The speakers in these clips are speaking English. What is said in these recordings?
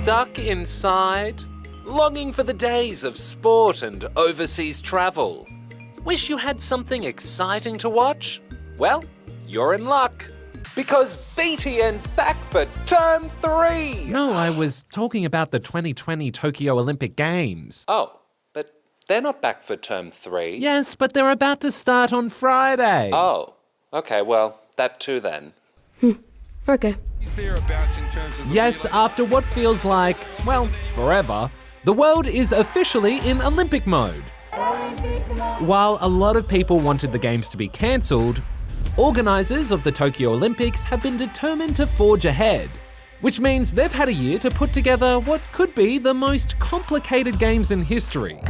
stuck inside? Longing for the days of sport and overseas travel? Wish you had something exciting to watch? Well, you're in luck. Because BTN's back for Term 3! No, I was talking about the 2020 Tokyo Olympic Games. Oh, but they're not back for Term 3. Yes, but they're about to start on Friday. Oh, okay, well, that too then. Okay. Yes, after what feels like, well, forever, the world is officially in Olympic mode. While a lot of people wanted the Games to be cancelled, organisers of the Tokyo Olympics have been determined to forge ahead, which means they've had a year to put together what could be the most complicated Games in history.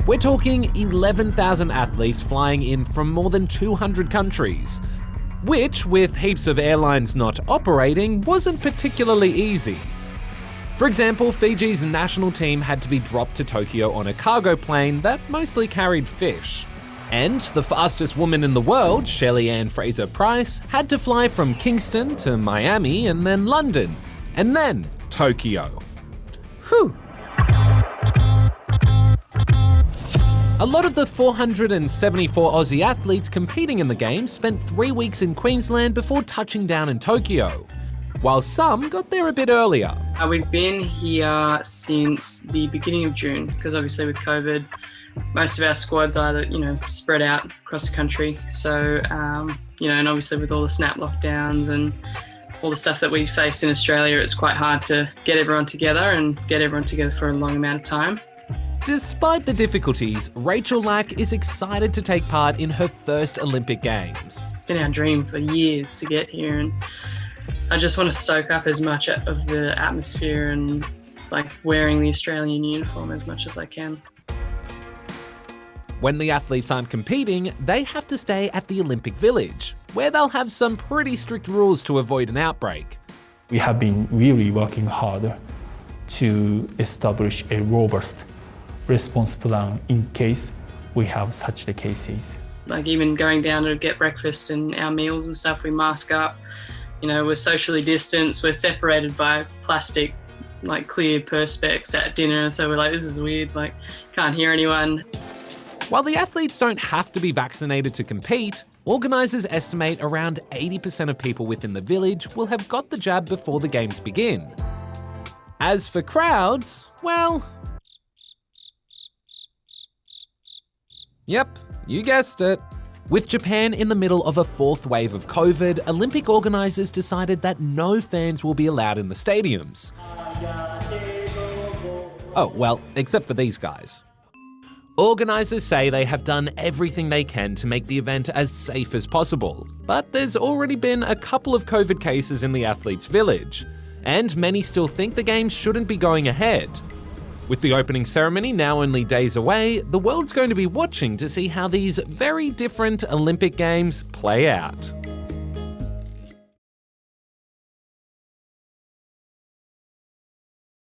We're talking 11,000 athletes flying in from more than 200 countries, which, with heaps of airlines not operating, wasn't particularly easy. For example, Fiji's national team had to be dropped to Tokyo on a cargo plane that mostly carried fish. And the fastest woman in the world, Shelly-Ann Fraser-Pryce, had to fly from Kingston to Miami and then London, and then Tokyo. Whew. A lot of the 474 Aussie athletes competing in the Games spent 3 weeks in Queensland before touching down in Tokyo, while some got there a bit earlier. We've been here since the beginning of June, because obviously with COVID, most of our squads are, spread out across the country. So, and obviously with all the snap lockdowns and all the stuff that we faced in Australia, it's quite hard to get everyone together for a long amount of time. Despite the difficulties, Rachel Lack is excited to take part in her first Olympic Games. It's been our dream for years to get here, and I just want to soak up as much of the atmosphere and wearing the Australian uniform as much as I can. When the athletes aren't competing, they have to stay at the Olympic Village, where they'll have some pretty strict rules to avoid an outbreak. We have been really working hard to establish a robust response plan in case we have such the cases. Even going down to get breakfast and our meals and stuff, we mask up. We're socially distanced, we're separated by plastic, clear perspex at dinner. So we're this is weird, can't hear anyone. While the athletes don't have to be vaccinated to compete, organisers estimate around 80% of people within the village will have got the jab before the Games begin. As for crowds, well... Yep, you guessed it. With Japan in the middle of a fourth wave of COVID, Olympic organisers decided that no fans will be allowed in the stadiums. Oh, well, except for these guys. Organisers say they have done everything they can to make the event as safe as possible, but there's already been a couple of COVID cases in the athletes' village, and many still think the Games shouldn't be going ahead. With the opening ceremony now only days away, the world's going to be watching to see how these very different Olympic Games play out.